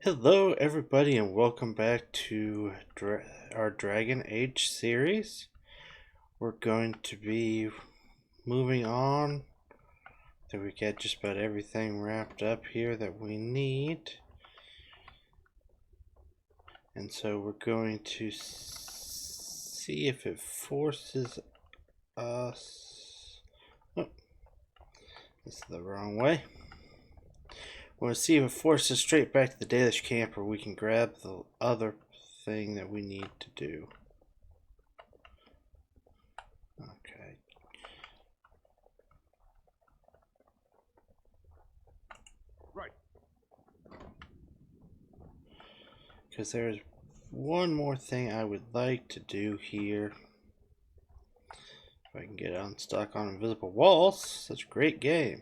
Hello, everybody, and welcome back to our Dragon Age series. We're going to be moving on. That we get just about everything wrapped up here that we need. And so we're going to see if it forces us. Oh, this is the wrong way. We'll see if it forces us straight back to the Dalish camp, or we can grab the other thing that we need to do. Okay. Right. Because there's one more thing I would like to do here. If I can get unstuck on invisible walls, such a great game.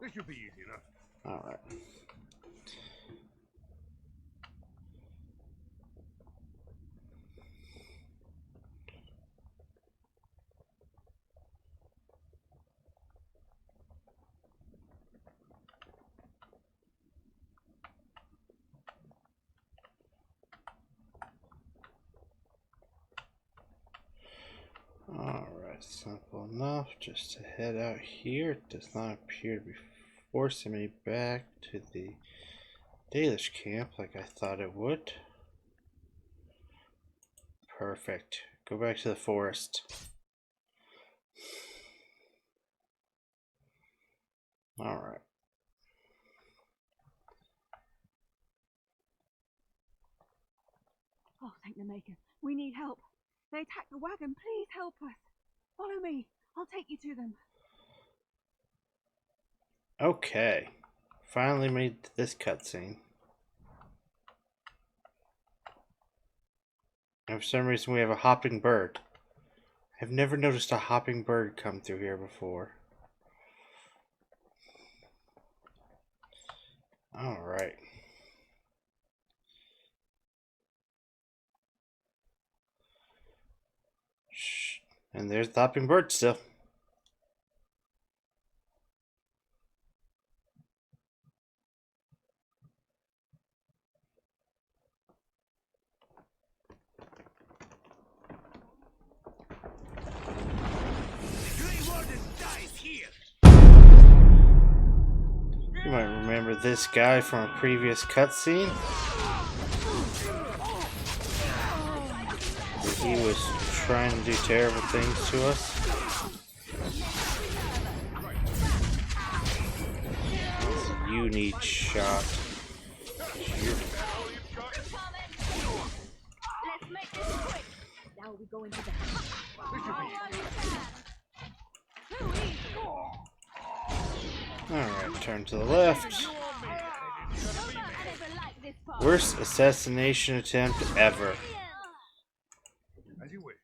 This should be easy enough. Alright. Alright, simple enough. Just to head out here. It does not appear to be forcing me back to the Dalish camp like I thought it would. Perfect. Go back to the forest. Alright. Oh, thank the Maker. We need help. They attacked the wagon. Please help us. Follow me. I'll take you to them. Okay. Finally made this cutscene. And for some reason we have a hopping bird. I've never noticed a hopping bird come through here before. Alright. Shh. And there's the hopping bird still. You might remember this guy from a previous cutscene. He was trying to do terrible things to us. You need shot. Let's make this quick. Now we go into the Alright, turn to the left. Worst assassination attempt ever. As you wish.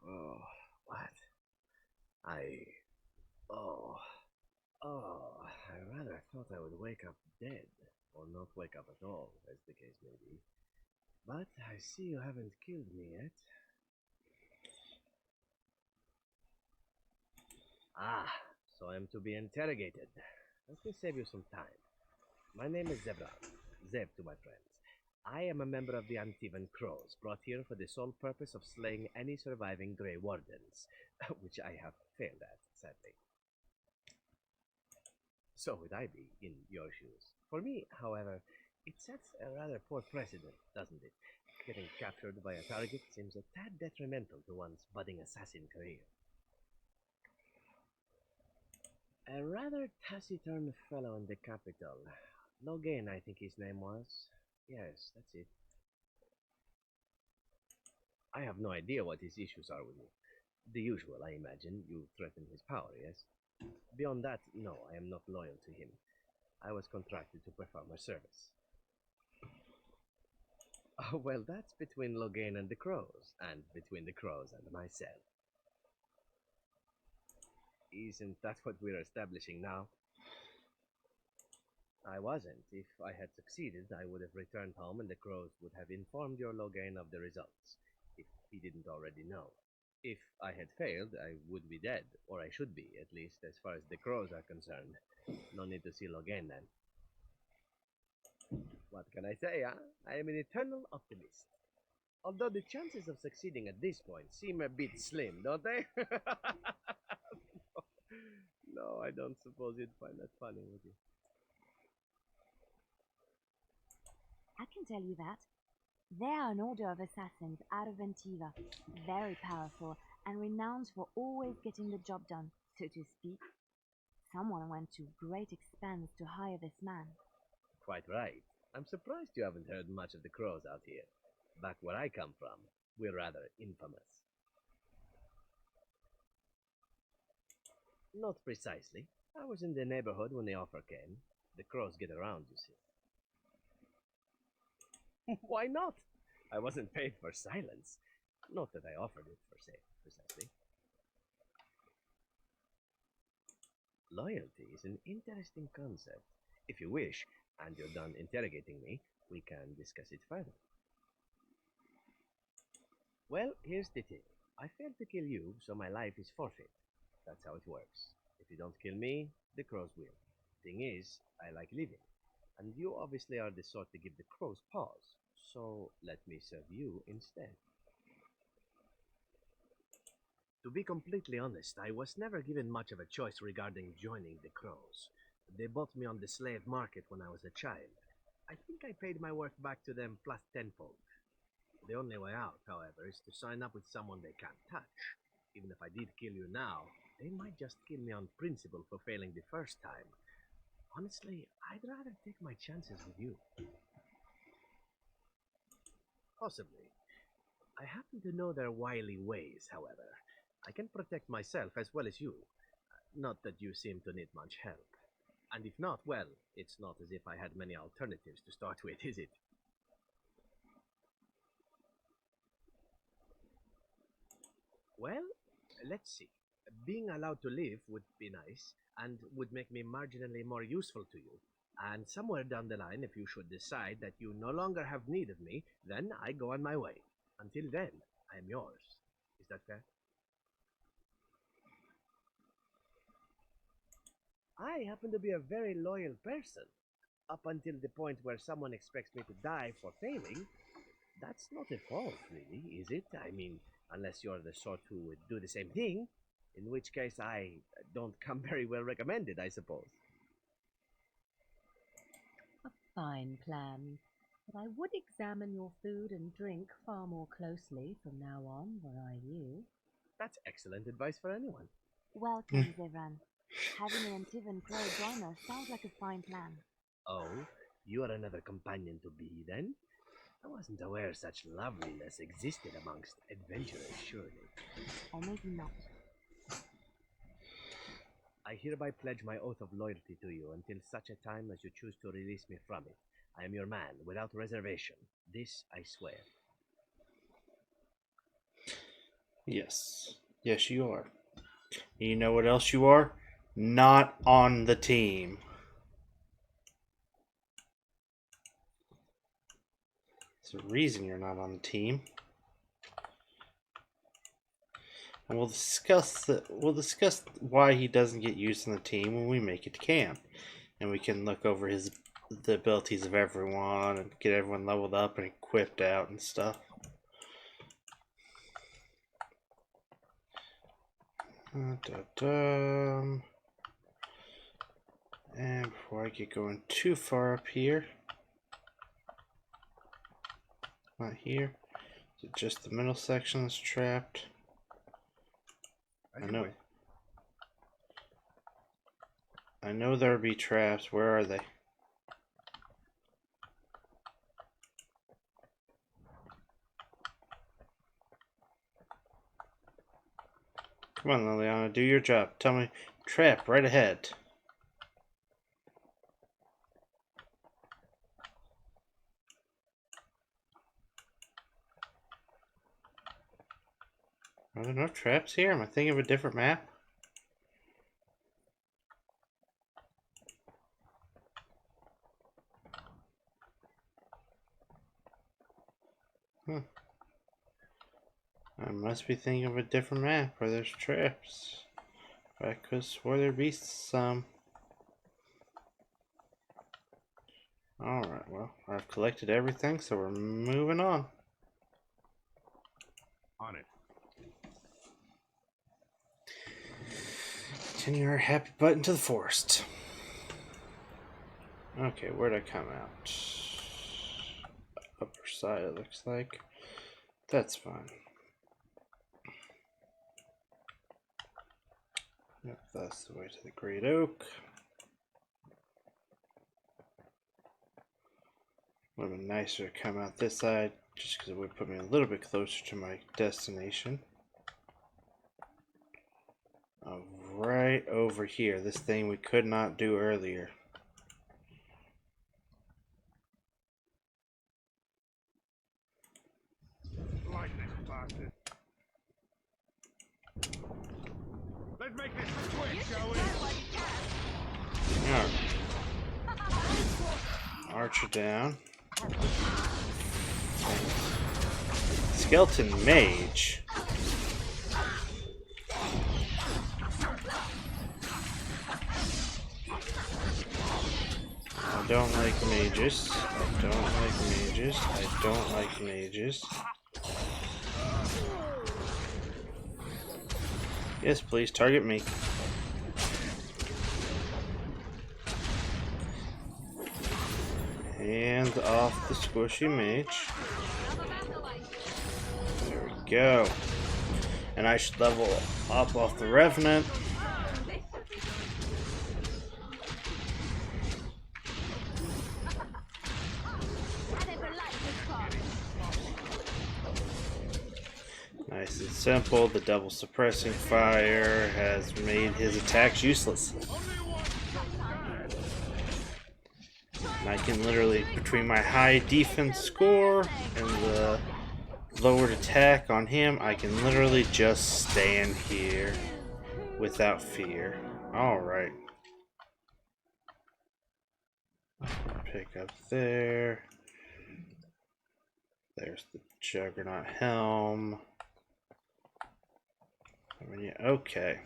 Oh, what? Oh, I rather thought I would wake up dead, or not wake up at all, as the case may be. But I see you haven't killed me yet. Ah, so I am to be interrogated. Let me save you some time. My name is Zebra. Zeb to my friends. I am a member of the Antivan Crows, brought here for the sole purpose of slaying any surviving Grey Wardens, which I have failed at, sadly. So would I be in your shoes. For me, however, it sets a rather poor precedent, doesn't it? Getting captured by a target seems a tad detrimental to one's budding assassin career. A rather taciturn fellow in the capital. Logan, I think his name was. Yes, that's it. I have no idea what his issues are with you. The usual, I imagine. You threaten his power, yes? Beyond that, no, I am not loyal to him. I was contracted to perform a service. Oh, well, that's between Logan and the Crows, and between the Crows and myself. Isn't that what we're establishing now? I wasn't. If I had succeeded, I would have returned home and the Crows would have informed your Logan of the results, if he didn't already know. If I had failed, I would be dead, or I should be, at least as far as the crows are concerned. No need to seal again then. What can I say, huh? I am an eternal optimist. Although the chances of succeeding at this point seem a bit slim, don't they? No, I don't suppose you'd find that funny, would you? I can tell you that. They are an order of assassins out of Ventiva, very powerful and renowned for always getting the job done, so to speak. Someone went to great expense to hire this man. Quite right. I'm surprised you haven't heard much of the crows out here. Back where I come from, we're rather infamous. Not precisely. I was in the neighborhood when the offer came. The crows get around, you see. Why not? I wasn't paid for silence. Not that I offered it, per se, precisely. Loyalty is an interesting concept. If you wish, and you're done interrogating me, we can discuss it further. Well, here's the thing. I failed to kill you, so my life is forfeit. That's how it works. If you don't kill me, the crows will. Thing is, I like living. And you obviously are the sort to give the crows pause. So let me serve you instead. To be completely honest, I was never given much of a choice regarding joining the crows. They bought me on the slave market when I was a child. I think I paid my worth back to them plus tenfold. The only way out, however, is to sign up with someone they can't touch. Even if I did kill you now, they might just kill me on principle for failing the first time. Honestly, I'd rather take my chances with you. Possibly. I happen to know their wily ways, however. I can protect myself as well as you. Not that you seem to need much help. And if not, well, it's not as if I had many alternatives to start with, is it? Well, let's see. Being allowed to live would be nice, and would make me marginally more useful to you. And somewhere down the line, if you should decide that you no longer have need of me, then I go on my way. Until then, I am yours. Is that fair? I happen to be a very loyal person. Up until the point where someone expects me to die for failing. That's not a fault, really, is it? I mean, unless you're the sort who would do the same thing, in which case I don't come very well recommended, I suppose. A fine plan. But I would examine your food and drink far more closely from now on, were I you. That's excellent advice for anyone. Welcome, Zevran. Having an Antivan crow join us sounds like a fine plan. Oh, you are another companion to be, then? I wasn't aware such loveliness existed amongst adventurers, surely. Or maybe not. I hereby pledge my oath of loyalty to you until such a time as you choose to release me from it. I am your man, without reservation. This I swear. Yes. Yes, you are. You know what else you are? Not on the team. There's a reason you're not on the team. And we'll discuss why he doesn't get used on the team when we make it to camp. And we can look over the abilities of everyone and get everyone leveled up and equipped out and stuff. And before I get going too far up here, not here, is it just the middle section that's trapped? I know there'll be traps. Where are they? Come on, Liliana, do your job. Tell me, trap right ahead. Are there no traps here? Am I thinking of a different map? I must be thinking of a different map where there's traps. I could have swore there'd be some. Alright, well, I've collected everything, so we're moving on. On it. Continue our happy butt into the forest. Okay, where'd I come out? Upper side, it looks like. That's fine. Yep, that's the way to the Great Oak. Would have been nicer to come out this side, just because it would put me a little bit closer to my destination. Right over here, this thing we could not do earlier. Like this bastard. Let's make this quick, shall we? Alright. Archer down. Skeleton Mage. I don't like mages. I don't like mages. I don't like mages. Yes, please target me. And off the squishy mage. There we go. And I should level up off the Revenant. Nice and simple. The double suppressing fire has made his attacks useless. And I can literally, between my high defense score and the lowered attack on him, I can literally just stand here without fear. Alright. Pick up there. There's the Juggernaut helm. Okay.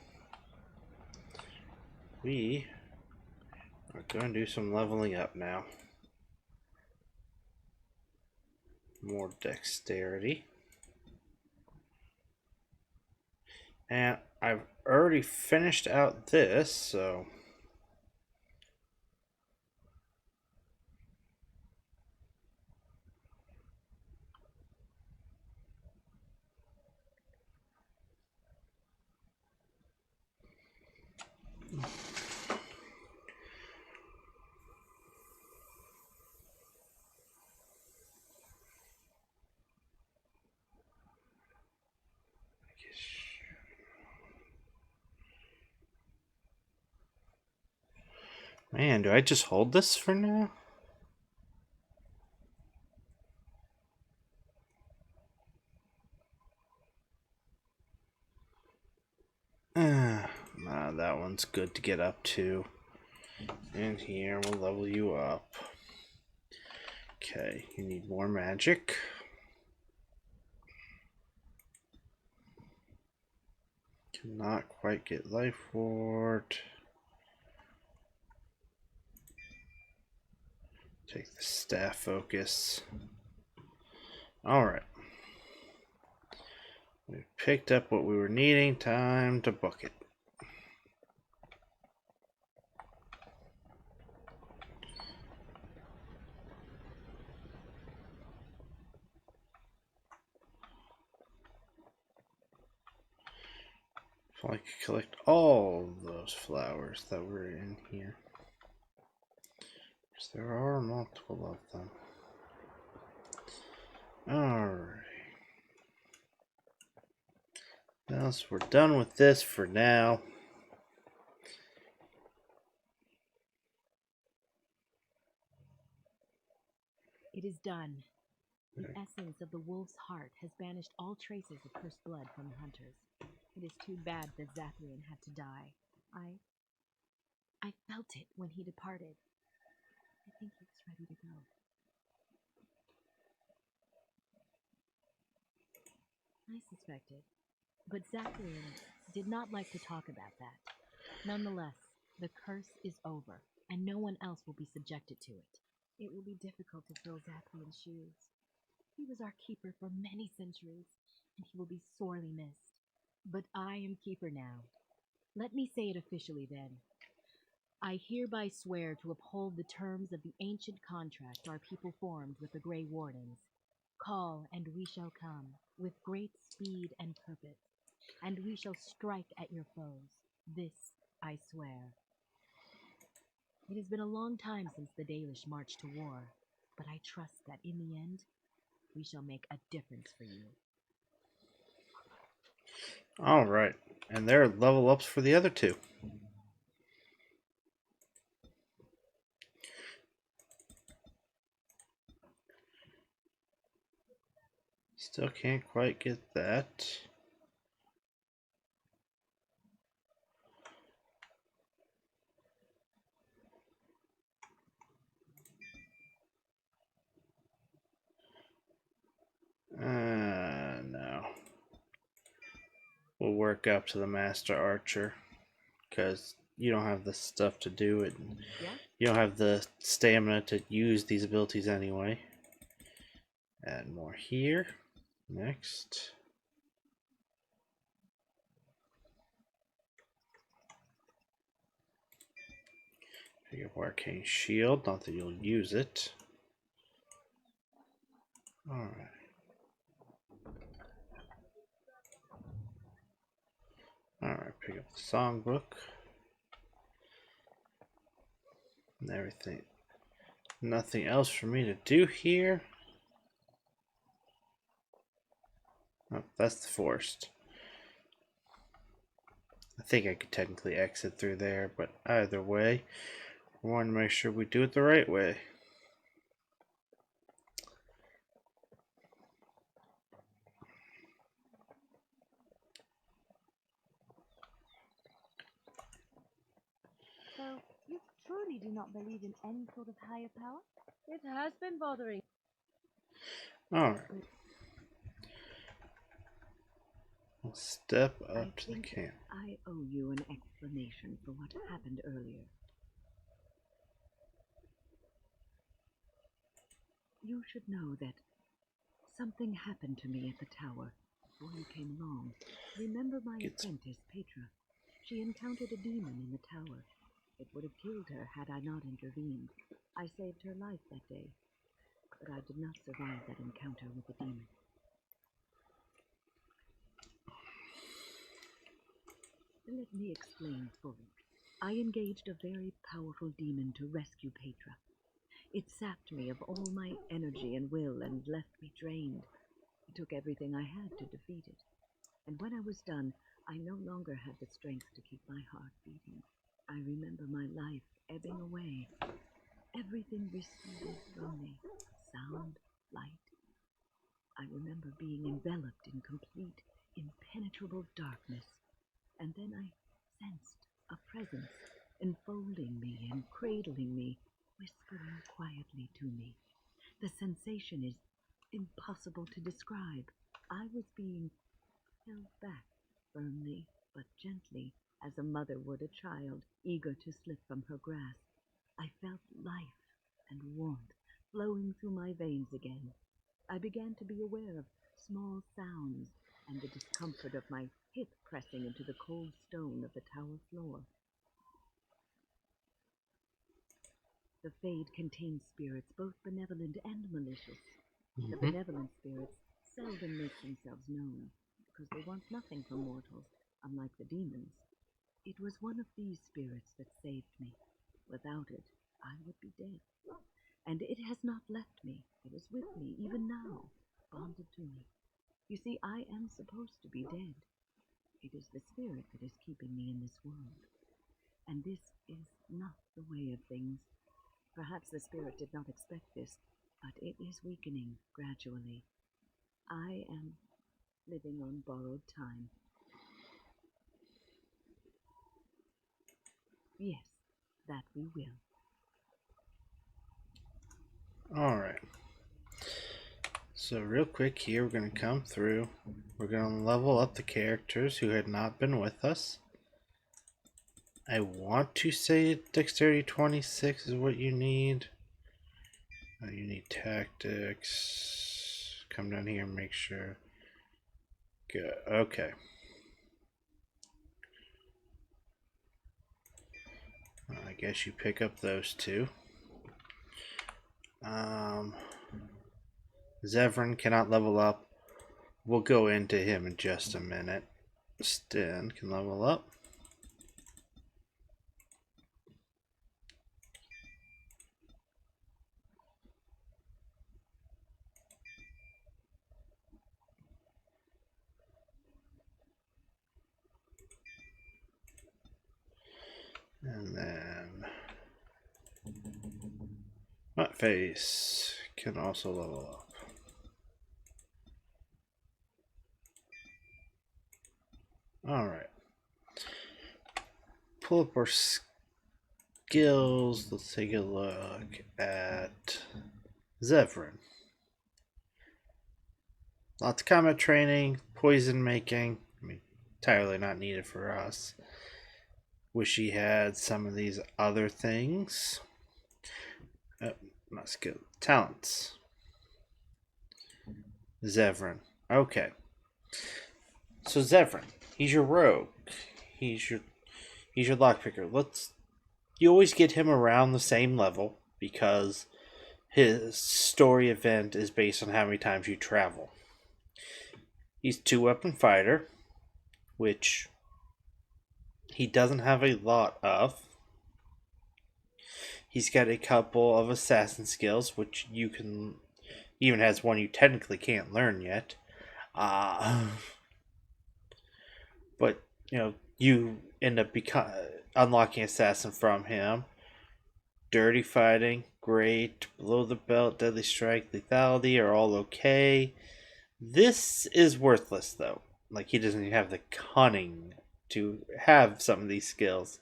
We are going to do some leveling up now. More dexterity. And I've already finished out this, so man, do I just hold this for now? Nah, that one's good to get up to. And here, we'll level you up. Okay, you need more magic. Cannot quite get life ward. Take the staff focus. Alright. We picked up what we were needing. Time to book it. If I could collect all those flowers that were in here. Because there are multiple of them. Alright. Well, so we're done with this for now. It is done. The essence of the wolf's heart has banished all traces of cursed blood from the hunters. It is too bad that Zathrian had to die. I felt it when he departed. I think he was ready to go. I suspected. But Zacharian did not like to talk about that. Nonetheless, the curse is over, and no one else will be subjected to it. It will be difficult to fill Zacharian's shoes. He was our keeper for many centuries, and he will be sorely missed. But I am keeper now. Let me say it officially then. I hereby swear to uphold the terms of the ancient contract our people formed with the Grey Wardens. Call, and we shall come, with great speed and purpose, and we shall strike at your foes. This I swear. It has been a long time since the Dalish marched to war, but I trust that in the end, we shall make a difference for you. Alright, and there are level ups for the other two. Still can't quite get that. No. We'll work up to the Master Archer, because you don't have the stuff to do it. Yeah? You don't have the stamina to use these abilities anyway. Add more here. Next. Pick up Arcane Shield, not that you'll use it. Alright. Alright, pick up the songbook. And everything. Nothing else for me to do here. Oh, that's the forest. I think I could technically exit through there, but either way, we want to make sure we do it the right way. So, you truly do not believe in any sort of higher power? It has been bothering. Alright. We'll step I up to the think camp. I owe you an explanation for what happened earlier. You should know that something happened to me at the tower before you came along. Remember my apprentice, Petra? She encountered a demon in the tower. It would have killed her had I not intervened. I saved her life that day, but I did not survive that encounter with the demon. Let me explain fully. I engaged a very powerful demon to rescue Petra. It sapped me of all my energy and will and left me drained. It took everything I had to defeat it. And when I was done, I no longer had the strength to keep my heart beating. I remember my life ebbing away. Everything receded from me. Sound, light. I remember being enveloped in complete, impenetrable darkness. And then I sensed a presence enfolding me and cradling me, whispering quietly to me. The sensation is impossible to describe. I was being held back firmly but gently, as a mother would a child eager to slip from her grasp. I felt life and warmth flowing through my veins again. I began to be aware of small sounds and the discomfort of my hip pressing into the cold stone of the tower floor. The Fade contains spirits both benevolent and malicious. The benevolent spirits seldom make themselves known, because they want nothing from mortals, unlike the demons. It was one of these spirits that saved me. Without it, I would be dead. And it has not left me. It is with me, even now, bonded to me. You see, I am supposed to be dead. It is the spirit that is keeping me in this world. And this is not the way of things. Perhaps the spirit did not expect this, but it is weakening gradually. I am living on borrowed time. Yes, that we will. Alright. So real quick here, we're going to come through we're going to level up the characters who had not been with us. I want to say Dexterity 26 is what you need. You need Tactics. Come down here and make sure. Good. Okay. I guess you pick up those two. Zevran cannot level up. We'll go into him in just a minute. Sten can level up. And then Face can also level up. Alright. Pull up our skills. Let's take a look at Zevran. Lots of combat training, poison making. I mean, entirely not needed for us. Wish he had some of these other things. Not skill. Talents. Zevran. Okay. So Zevran, he's your rogue. He's your lockpicker. You always get him around the same level because his story event is based on how many times you travel. He's 2-weapon fighter, which he doesn't have a lot of. He's got a couple of assassin skills, which you can even has one you technically can't learn yet. But you end up unlocking assassin from him. Dirty fighting, great. Below the belt, deadly strike, lethality are all okay. This is worthless though. Like, he doesn't even have the cunning to have some of these skills.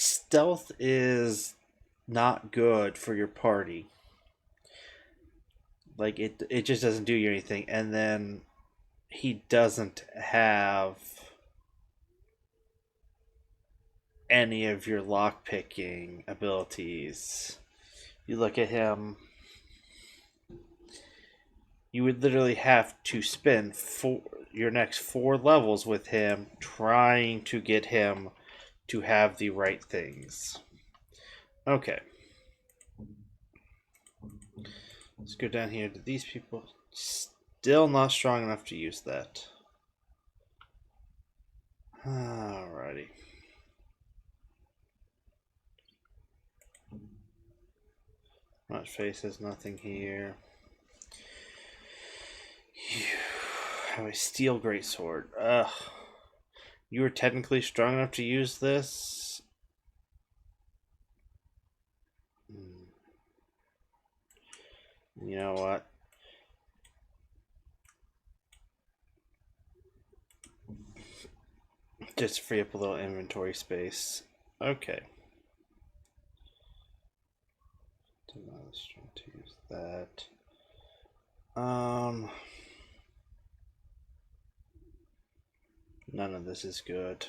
Stealth is not good for your party. Like, it just doesn't do you anything. And then he doesn't have any of your lockpicking abilities. You look at him, you would literally have to spend your next 4 levels with him trying to get him to have the right things. Okay. Let's go down here to these people. Still not strong enough to use that. Alrighty. Much face has nothing here. You have a steel greatsword. Ugh. You are technically strong enough to use this. You know what? Just free up a little inventory space. Okay. Let's try to use that. None of this is good.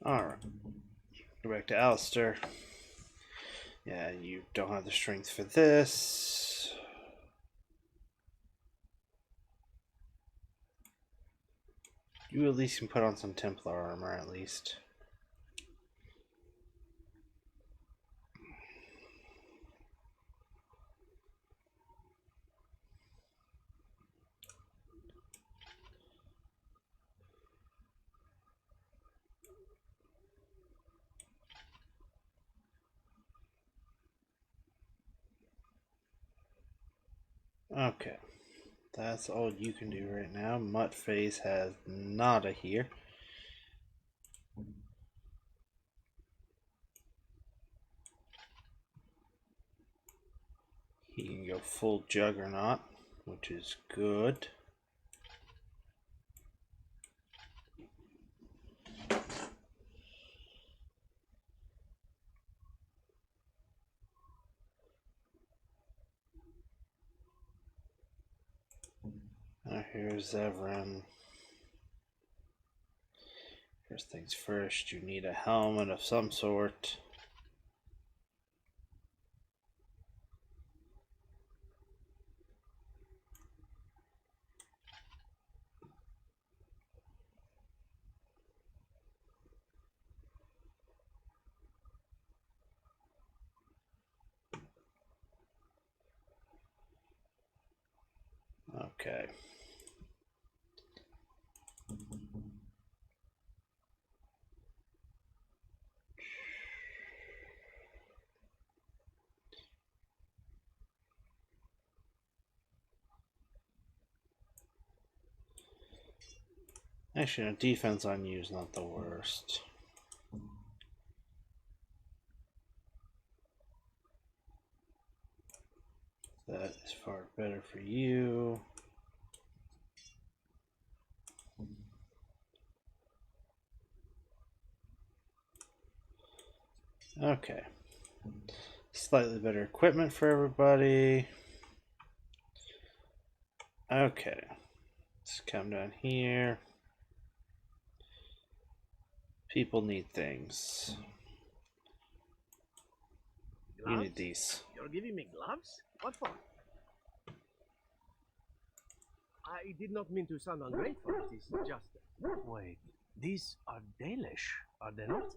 Alright. Go back to Alistair. Yeah, you don't have the strength for this. You at least can put on some Templar armor, at least. Okay. That's all you can do right now. Muttface has nada here. He can go full Juggernaut, which is good. There's Zevran. First things first, you need a helmet of some sort. Okay. Actually, no, defense on you is not the worst. That is far better for you. Okay. Slightly better equipment for everybody. Okay. Let's come down here. People need things. Gloves? You need these. You're giving me gloves? What for? I did not mean to sound ungrateful. It is just... Wait, these are Danish, are they not?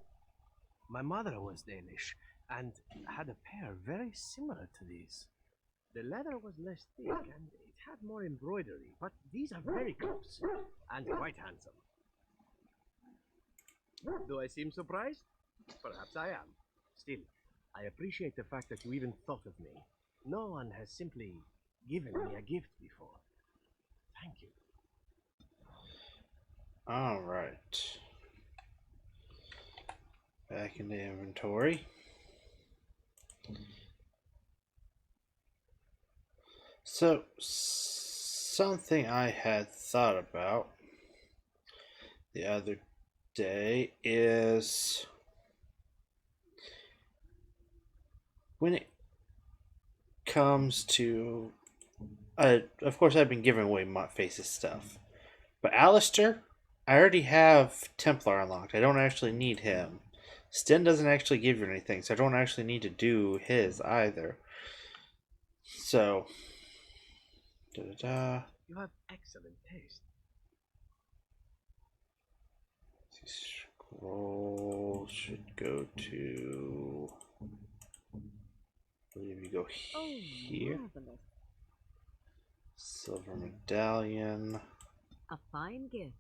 My mother was Danish and had a pair very similar to these. The leather was less thick and it had more embroidery, but these are very close and quite handsome. Do I seem surprised? Perhaps I am. Still, I appreciate the fact that you even thought of me. No one has simply given me a gift before. Thank you. All right. Back into inventory. So, something I had thought about the other day is when it comes to, of course, I've been giving away Face's stuff, but Alistair, I already have Templar unlocked. I don't actually need him. Sten doesn't actually give you anything, so I don't actually need to do his either. So, You have excellent taste. Scroll should go to. I believe you go here. Marvelous. Silver medallion. A fine gift.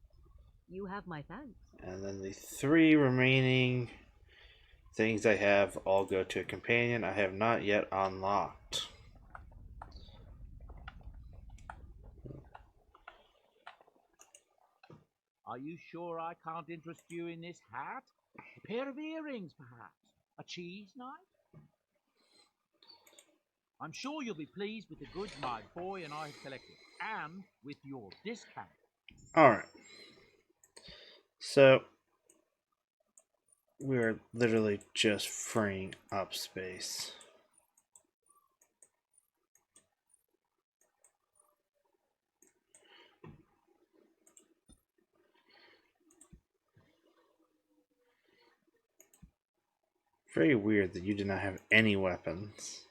You have my thanks. And then the 3 remaining things I have all go to a companion I have not yet unlocked. Are you sure I can't interest you in this hat? A pair of earrings, perhaps? A cheese knife? I'm sure you'll be pleased with the goods my boy and I have collected, and with your discount. Alright. So, we're literally just freeing up space. Very weird that you did not have any weapons.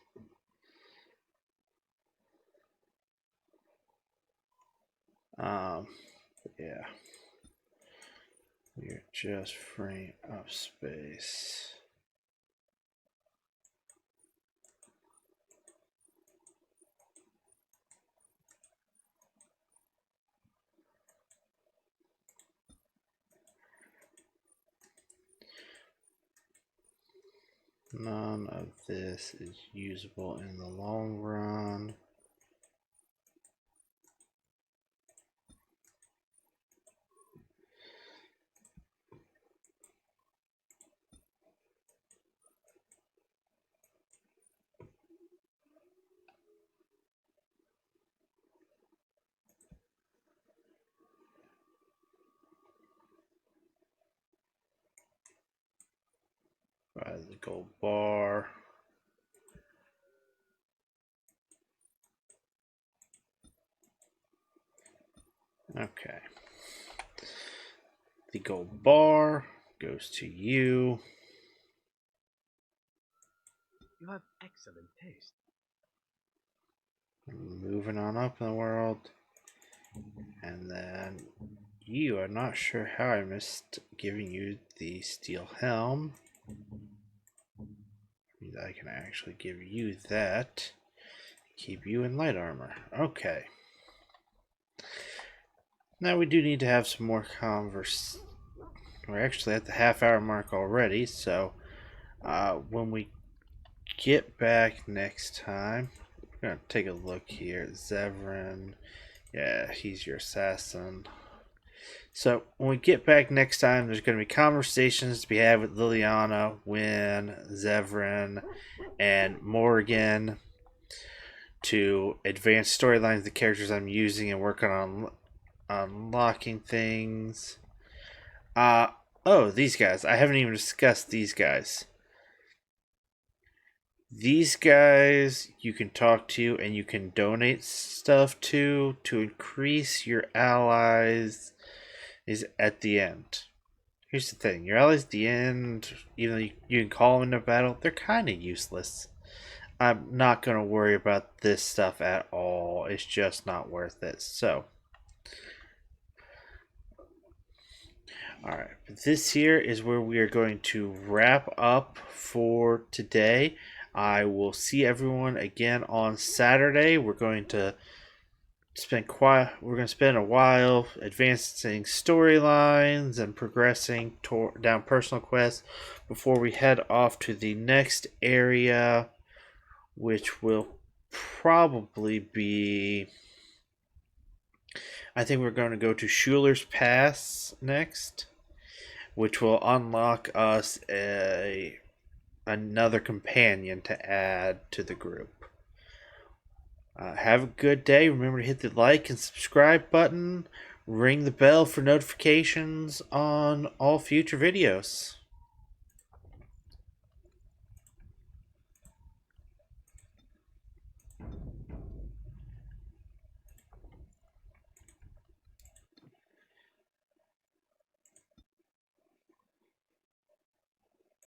Yeah. We're just freeing up space. None of this is usable in the long run. Buy the gold bar. Okay. The gold bar goes to you. You have excellent taste. Moving on up in the world. And then you, I'm not sure how I missed giving you the steel helm. I can actually give you that. Keep you in light armor. Okay. Now we do need to have some more converse. We're actually at the half-hour mark already, so when we get back next time, we're gonna take a look here. Zevran, yeah, he's your assassin. So when we get back next time, there's going to be conversations to be had with Liliana, Wynn, Zevran, and Morgan to advance storylines of the characters I'm using and working on unlocking things. Oh, these guys. I haven't even discussed these guys. These guys you can talk to and you can donate stuff to increase your allies is at the end. Here's the thing. Your allies at the end, even though you can call them into battle, they're kind of useless. I'm not going to worry about this stuff at all. It's just not worth it. So, alright. This here is where we are going to wrap up for today. I will see everyone again on Saturday. We're going to spend a while advancing storylines and progressing down personal quests before we head off to the next area, which will probably be, I think we're going to go to Schuler's Pass next, which will unlock us another companion to add to the group. Have a good day. Remember to hit the like and subscribe button. Ring the bell for notifications on all future videos.